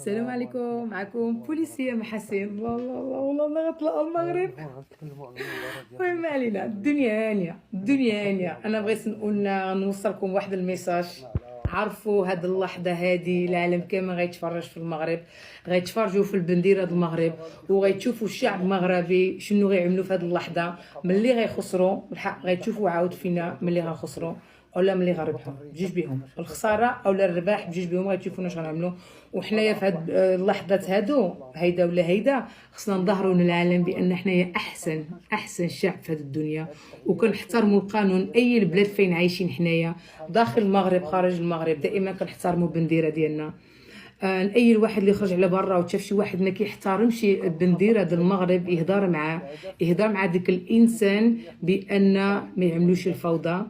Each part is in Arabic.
السلام عليكم، معكم بوليسية محاسن. الله الله الله والله غطلع المغرب. المهم ما علينا، الدنيا هانية الدنيا هانية. انا بغيت نوصلكم واحد الميساج. عرفوا هاد اللحظة هادي العالم كامل غيتفرج في المغرب، غيتفرجوا في البنديرة د المغرب، وغيتشوفوا الشعب المغربي شنو غيعملوا في هاد اللحظة. ملي غيخسروا الحق غيتشوفوا عاود فينا ملي غنخسروا اولا ملي غنربحوا، بجوج بهم الخساره اولا الرباح، بجوج بهم غتشوفوا واش غنعملوا. وحنايا في هاد اللحظات هادو هيدا ولا هيدا خصنا نظهروا للعالم بان حنايا احسن شعب في هاد الدنيا، وكنحترموا القانون. اي البلاد فين عايشين حنايا، داخل المغرب خارج المغرب، دائما كنحترموا البنديره ديالنا. اي الواحد اللي خرج على برا وشاف شي واحد ما كيحترمش البنديره ديال المغرب يهضر مع ديك الانسان بان ما يعملوش الفوضى.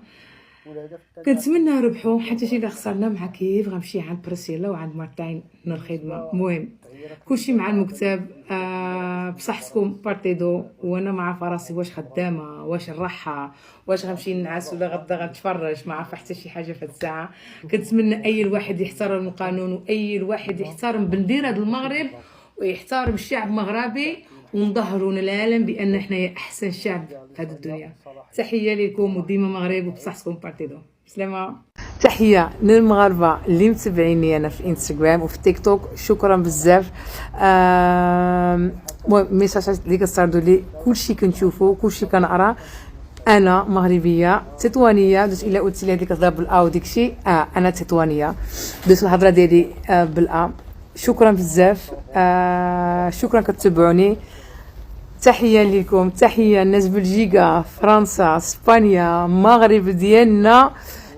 كنتمنى ربحوا، حتى شي اللي خسرنا مع كيف غنمشي عند بريسيلا وعند مارتين من الخدمه. المهم كلشي مع المكتب. بصحتكم بارتيدو، وانا ما عارفه راسي واش خدامه واش نرحى واش غنمشي نعس ولا غدا غنتفرج، ما عارفه حتى شي حاجه في هاد الساعه. كنتمنى اي الواحد يحترم القانون، واي الواحد يحترم بنديره المغرب ويحترم الشعب المغربي، ونظهروا للعالم بان حنايا احسن شعب في هذه الدنيا. تحيه لكم وديما مغرب وبصحتكم بارتيدو. سلامه. تحيه للمغاربه اللي متابعيني انا في انستغرام وفي تيك توك، شكرا بزاف. المهم ميساجات اللي كتصردوا لي كلشي كنشوفو كلشي كنقرا. انا مغربيه تطوانيه، درت الا قلت لي هذيك الهضره بالا وديكشي انا تطوانيه، درت الهضره ديالي بالا. شكرا بزاف. شكرا كتتبعوني. تحيه لكم، تحيه الناس بلجيكا، فرنسا، اسبانيا، المغرب ديالنا،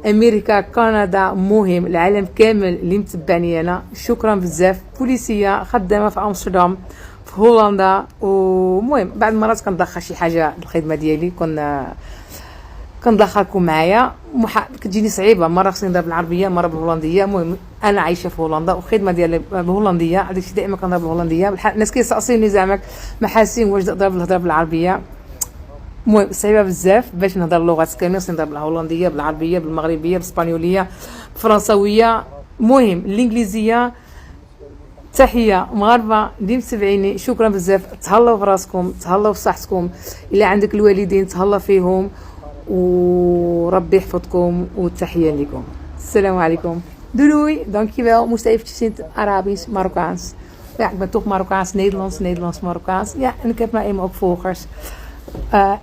امريكا، كندا، مهم العالم كامل اللي متبعني انا. شكرا بزاف. بوليسيه خدامه في امستردام في هولندا، ومهم بعض المرات كندخل شي حاجه بالخدمه ديالي كندخلكم معايا. كتجيني صعيبه، مره خصني نهضر بالعربيه مره بالهولنديه. المهم انا عايشه في هولندا والخدمه ديالي بالهولنديه، هذاك دائما كنهضر بالهولنديه. الناس كيسقسيوني زعما محاسن واش نقدر نهضر بالعربيه. المهم صعيبه بزاف باش نهضر اللغات كاملين، خصني نهضر بالهولنديه بالعربيه بالمغربيه بالاسبانيوليه بالفرنساويه، المهم الانجليزيه. تحيه مغاربه اللي متابعيني، شكرا بزاف. تهلاو في راسكم، تهلاو في صحتكم، الا عندك الوالدين تهلا فيهم، وربي يحفظكم. وتحيه لكم. السلام عليكم. Doei, dankjewel. Moest eventjes in het Arabisch, Marokkaans. Ja, ik ben toch Marokkaans, Nederlands, Marokkaans. Ja, en ik heb nou eenmaal ook volgers.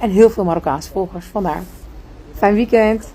En heel veel Marokkaanse volgers, vandaar. Fijn weekend.